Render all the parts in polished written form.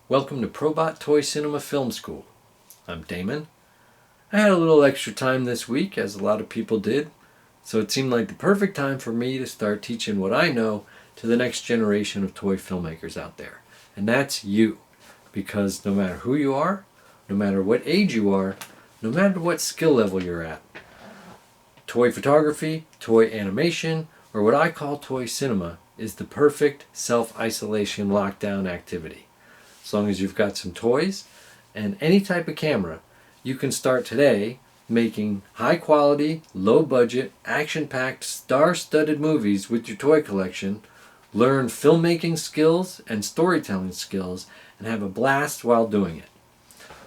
Welcome to Probot Toy Cinema Film School. I'm Damon. I had a little extra time this week, as a lot of people did, so it seemed like the perfect time for me to start teaching what I know to the next generation of toy filmmakers out there. And that's you. Because no matter who you are, no matter what age you are, no matter what skill level you're at, toy photography, toy animation, or what I call toy cinema is the perfect self-isolation lockdown activity. As long as you've got some toys and any type of camera, you can start today making high quality, low budget, action-packed, star-studded movies with your toy collection, learn filmmaking skills and storytelling skills, and have a blast while doing it.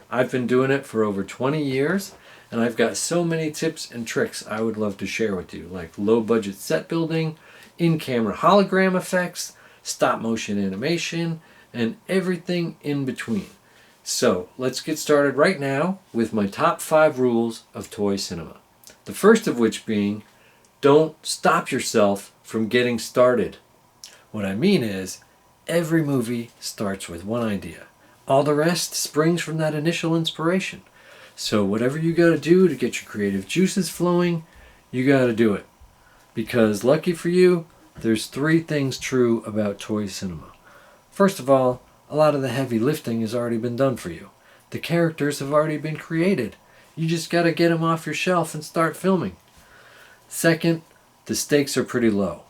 I've been doing it for over 20 years, and I've got so many tips and tricks I would love to share with you, like low budget set building, in-camera hologram effects, stop motion animation, and everything in between. So let's get started right now with my top 5 rules of toy cinema. The first of which being, don't stop yourself from getting started. What I mean is, every movie starts with one idea. All the rest springs from that initial inspiration. So whatever you got to do to get your creative juices flowing, you got to do it. Because lucky for you, there's 3 things true about toy cinema. First of all, a lot of the heavy lifting has already been done for you. The characters have already been created. You just got to get them off your shelf and start filming. Second, the stakes are pretty low.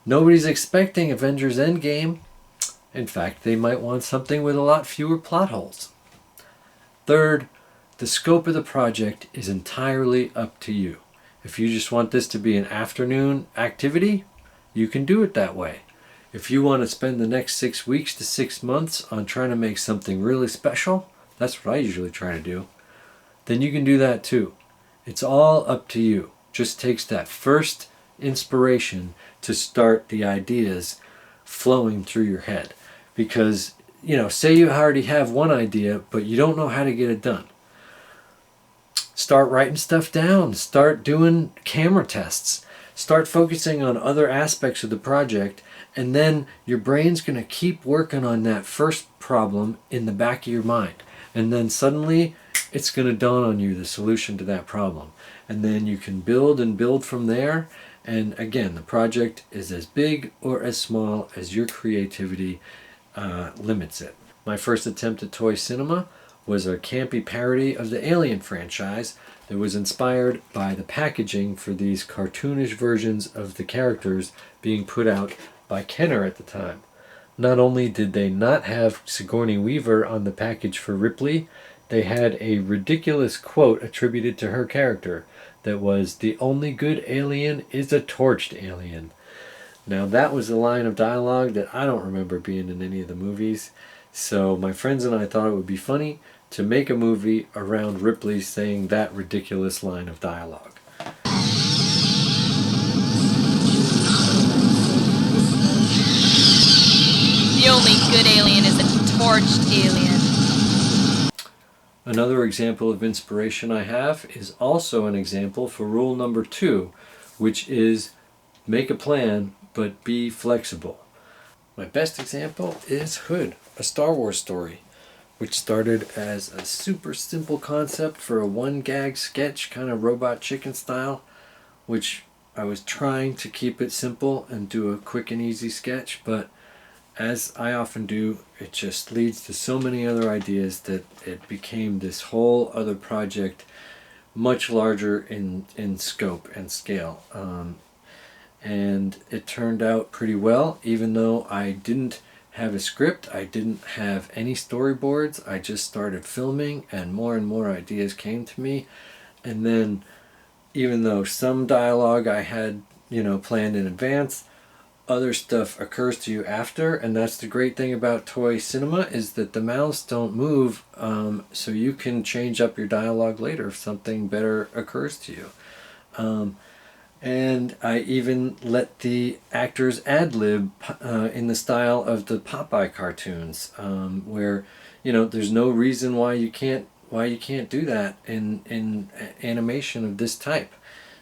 Nobody's expecting Avengers Endgame. In fact, they might want something with a lot fewer plot holes. Third, the scope of the project is entirely up to you. If you just want this to be an afternoon activity, you can do it that way. If you want to spend the next 6 weeks to 6 months on trying to make something really special, that's what I usually try to do, then you can do that too. It's all up to you. Just takes that first inspiration to start the ideas flowing through your head. Because, say you already have one idea, but you don't know how to get it done. Start writing stuff down. Start doing camera tests. Start focusing on other aspects of the project, and then your brain's going to keep working on that first problem in the back of your mind. And then suddenly it's going to dawn on you the solution to that problem. And then you can build and build from there. And again, the project is as big or as small as your creativity limits it. My first attempt at toy cinema was a campy parody of the Alien franchise that was inspired by the packaging for these cartoonish versions of the characters being put out by Kenner at the time. Not only did they not have Sigourney Weaver on the package for Ripley, they had a ridiculous quote attributed to her character that was, "The only good alien is a torched alien." Now that was a line of dialogue that I don't remember being in any of the movies, so my friends and I thought it would be funny to make a movie around Ripley saying that ridiculous line of dialogue. The only good alien is a torched alien. Another example of inspiration I have is also an example for rule number 2, which is make a plan but be flexible. My best example is Hood, a Star Wars story, which started as a super simple concept for a 1-gag sketch, kind of Robot Chicken style, which I was trying to keep it simple and do a quick and easy sketch, but as I often do, it just leads to so many other ideas that it became this whole other project, much larger in scope and scale. And it turned out pretty well, even though I didn't have a script, I didn't have any storyboards, I just started filming and more ideas came to me. And then, even though some dialogue I had, planned in advance, other stuff occurs to you after, and that's the great thing about toy cinema, is that the mouths don't move, so you can change up your dialogue later if something better occurs to you. And I even let the actors ad-lib in the style of the Popeye cartoons, where there's no reason why you can't do that in animation of this type.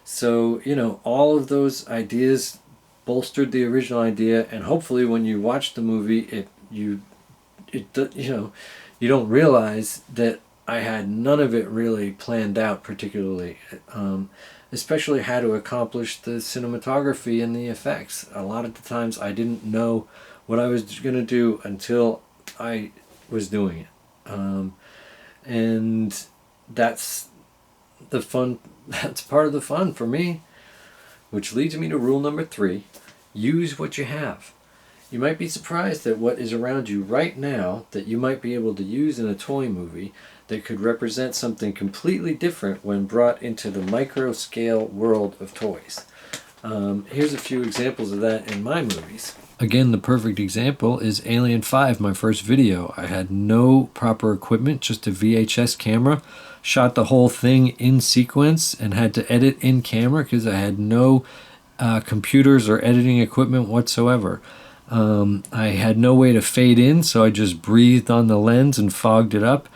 So all of those ideas bolstered the original idea, and hopefully when you watch the movie, you you don't realize that I had none of it really planned out particularly, especially how to accomplish the cinematography and the effects. A lot of the times I didn't know what I was going to do until I was doing it. And that's the fun. That's part of the fun for me, which leads me to rule number 3: use what you have. You might be surprised at what is around you right now that you might be able to use in a toy movie that could represent something completely different when brought into the micro scale world of toys. Here's a few examples of that in my movies. Again, the perfect example is Alien 5, my first video. I had no proper equipment, just a VHS camera. Shot the whole thing in sequence and had to edit in camera because I had no computers or editing equipment whatsoever. I had no way to fade in, so I just breathed on the lens and fogged it up.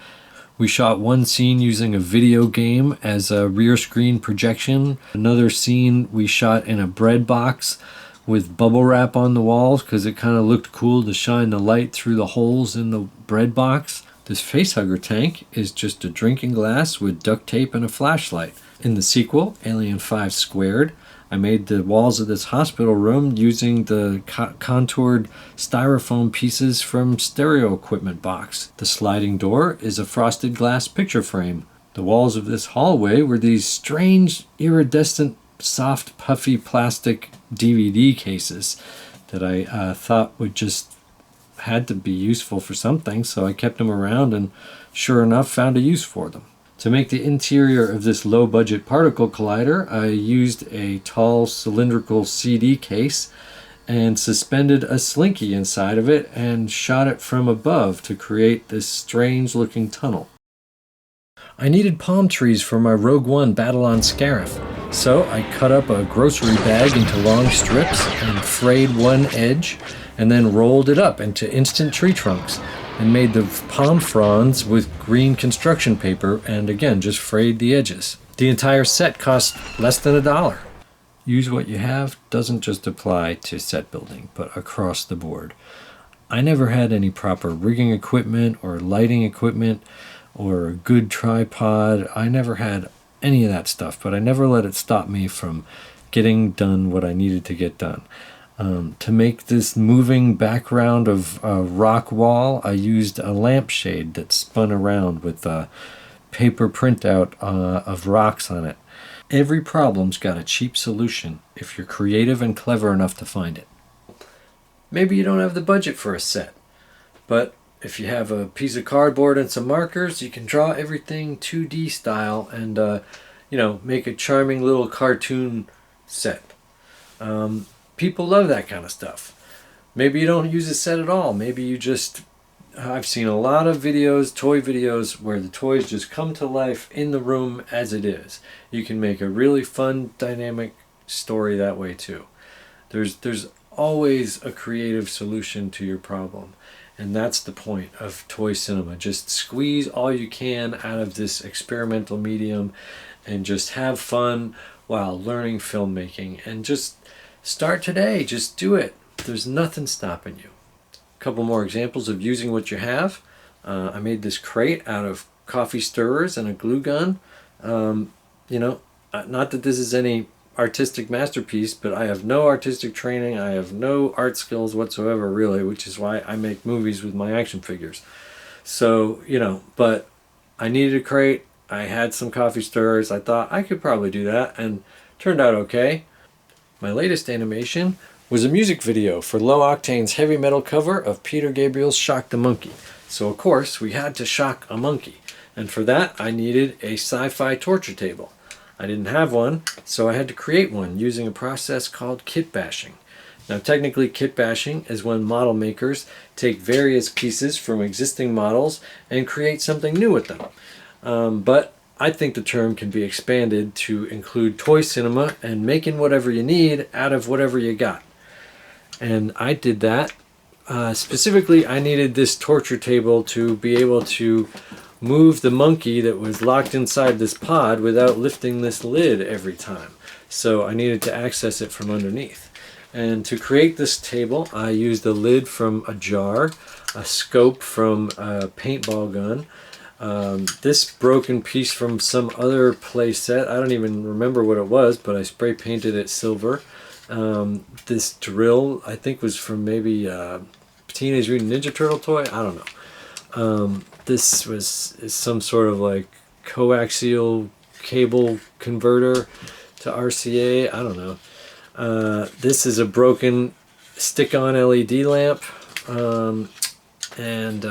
We shot one scene using a video game as a rear screen projection. Another scene we shot in a bread box with bubble wrap on the walls because it kind of looked cool to shine the light through the holes in the bread box. This facehugger tank is just a drinking glass with duct tape and a flashlight. In the sequel, Alien 5 Squared, I made the walls of this hospital room using the contoured styrofoam pieces from stereo equipment box. The sliding door is a frosted glass picture frame. The walls of this hallway were these strange, iridescent, soft, puffy plastic DVD cases that I thought would just had to be useful for something, so I kept them around and sure enough found a use for them. To make the interior of this low-budget particle collider, I used a tall cylindrical CD case and suspended a slinky inside of it and shot it from above to create this strange-looking tunnel. I needed palm trees for my Rogue One Battle on Scarif, so I cut up a grocery bag into long strips and frayed one edge and then rolled it up into instant tree trunks and made the palm fronds with green construction paper and again just frayed the edges. The entire set cost less than $1. Use what you have doesn't just apply to set building, but across the board. I never had any proper rigging equipment or lighting equipment or a good tripod. I never had any of that stuff, but I never let it stop me from getting done what I needed to get done. To make this moving background of a rock wall, I used a lampshade that spun around with a paper printout of rocks on it. Every problem's got a cheap solution if you're creative and clever enough to find it. Maybe you don't have the budget for a set, but if you have a piece of cardboard and some markers, you can draw everything 2D style and make a charming little cartoon set. People love that kind of stuff. Maybe you don't use a set at all. Maybe you just... I've seen a lot of videos, toy videos, where the toys just come to life in the room as it is. You can make a really fun, dynamic story that way too. There's always a creative solution to your problem. And that's the point of toy cinema. Just squeeze all you can out of this experimental medium and just have fun while learning filmmaking. And just start today. Just do it. There's nothing stopping you. A couple more examples of using what you have. I made this crate out of coffee stirrers and a glue gun. Not that this is any artistic masterpiece, but I have no artistic training. I have no art skills whatsoever, really, which is why I make movies with my action figures. So, but I needed a crate. I had some coffee stirrers. I thought I could probably do that, and turned out okay. My latest animation was a music video for Low Octane's heavy metal cover of Peter Gabriel's Shock the Monkey. So of course we had to shock a monkey, and for that I needed a sci-fi torture table. I didn't have one, so I had to create one using a process called kitbashing. Now technically kitbashing is when model makers take various pieces from existing models and create something new with them. But I think the term can be expanded to include toy cinema and making whatever you need out of whatever you got. And I did that. Specifically, I needed this torture table to be able to move the monkey that was locked inside this pod without lifting this lid every time. So I needed to access it from underneath. And to create this table, I used a lid from a jar. a scope from a paintball gun. This broken piece from some other play set. I don't even remember what it was, but I spray painted it silver. This drill, I think, was from maybe Teenage Mutant Ninja Turtle toy. I don't know. This is some sort of like coaxial cable converter to RCA. I don't know. This is a broken stick-on LED lamp. And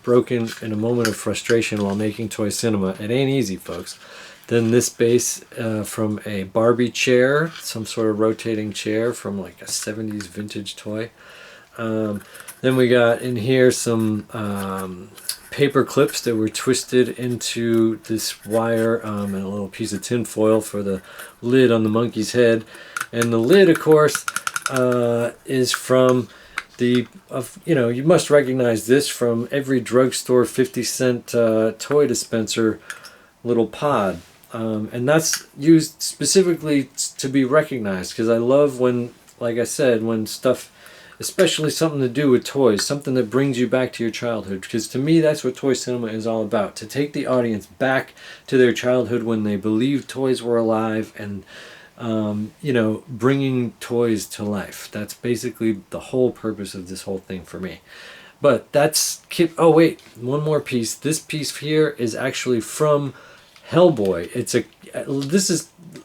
broken in a moment of frustration while making toy cinema. It ain't easy, folks. Then this base from a Barbie chair, some sort of rotating chair from like a 70s vintage toy. Then we got in here some paper clips that were twisted into this wire and a little piece of tin foil for the lid on the monkey's head. And the lid, of course, is from you must recognize this from every drugstore 50-cent toy dispenser little pod. And that's used specifically to be recognized, because I love when, like I said, when stuff, especially something to do with toys, something that brings you back to your childhood, because to me that's what toy cinema is all about, to take the audience back to their childhood when they believed toys were alive, and bringing toys to life. That's basically the whole purpose of this whole thing for me. But that's oh wait, one more piece. This piece here is actually from Hellboy.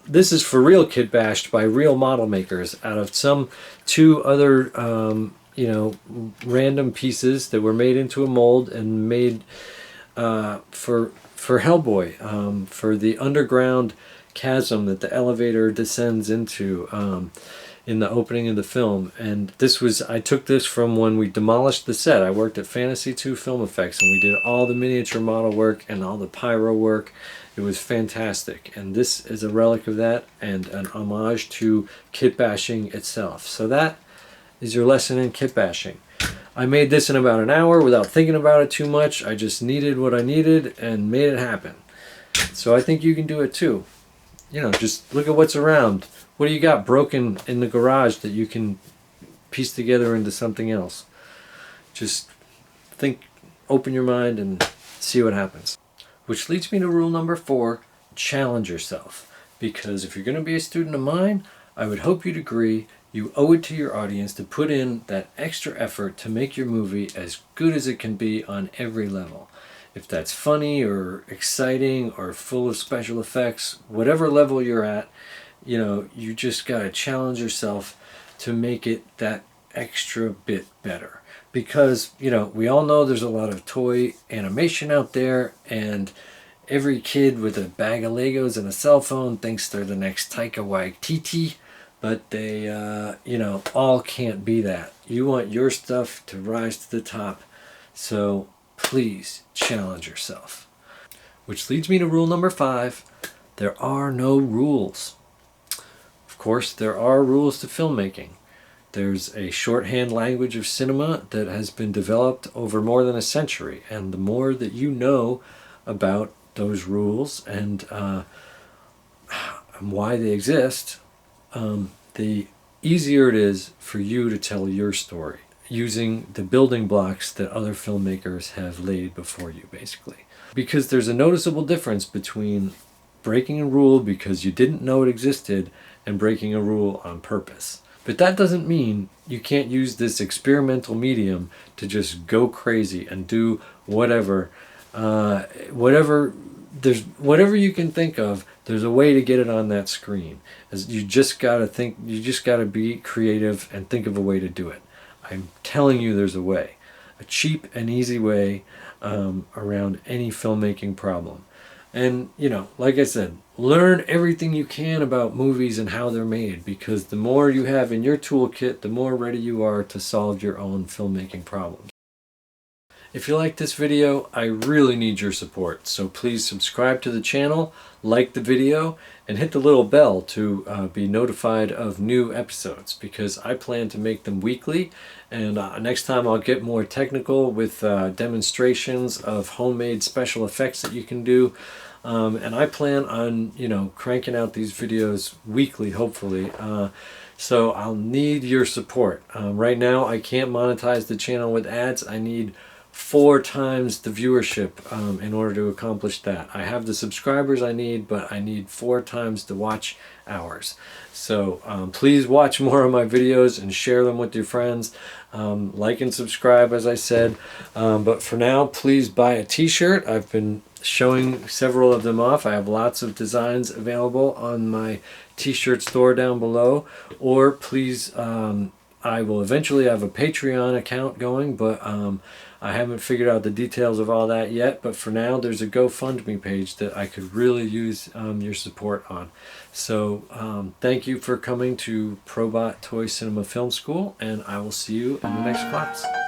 This is for real Kitbashed by real model makers out of some two other random pieces that were made into a mold and made for Hellboy, for the underground chasm that the elevator descends into in the opening of the film. And I took this from when we demolished the set. I worked at Fantasy 2 Film Effects, and we did all the miniature model work and all the pyro work. It was fantastic, and this is a relic of that and an homage to kit bashing itself. So that is your lesson in kit bashing. I made this in about an hour without thinking about it too much. I just needed what I needed and made it happen. So I think you can do it too. Just look at what's around. What do you got broken in the garage that you can piece together into something else? Just think, open your mind, and see what happens. Which leads me to rule number 4, challenge yourself. Because if you're going to be a student of mine, I would hope you'd agree you owe it to your audience to put in that extra effort to make your movie as good as it can be on every level. If that's funny or exciting or full of special effects, whatever level you're at, you just got to challenge yourself to make it that extra bit better. Because, we all know there's a lot of toy animation out there, and every kid with a bag of Legos and a cell phone thinks they're the next Taika Waititi, but they, all can't be that. You want your stuff to rise to the top, so please challenge yourself. Which leads me to rule number 5. There are no rules. Of course, there are rules to filmmaking. There's a shorthand language of cinema that has been developed over more than a century, and the more that you know about those rules and why they exist, the easier it is for you to tell your story, using the building blocks that other filmmakers have laid before you, basically. Because there's a noticeable difference between breaking a rule because you didn't know it existed and breaking a rule on purpose. But that doesn't mean you can't use this experimental medium to just go crazy and do whatever you can think of. There's a way to get it on that screen. You just gotta be creative and think of a way to do it. I'm telling you, there's a way, a cheap and easy way around any filmmaking problem. And, like I said, learn everything you can about movies and how they're made, because the more you have in your toolkit, the more ready you are to solve your own filmmaking problems. If you like this video, I really need your support, so please subscribe to the channel, like the video, and hit the little bell to be notified of new episodes, because I plan to make them weekly, and next time I'll get more technical with demonstrations of homemade special effects that you can do. And I plan on, cranking out these videos weekly, hopefully. So I'll need your support. Right now I can't monetize the channel with ads. I need 4 times the viewership in order to accomplish that. I have the subscribers I need, but I need 4 times the watch hours. So please watch more of my videos and share them with your friends. Like and subscribe, as I said. But for now, please buy a t-shirt. I've been showing several of them off. I have lots of designs available on my t-shirt store down below. Or please, I will eventually have a Patreon account going, but I haven't figured out the details of all that yet. But for now, there's a GoFundMe page that I could really use your support on. So thank you for coming to Probot Toy Cinema Film School, and I will see you in the next class.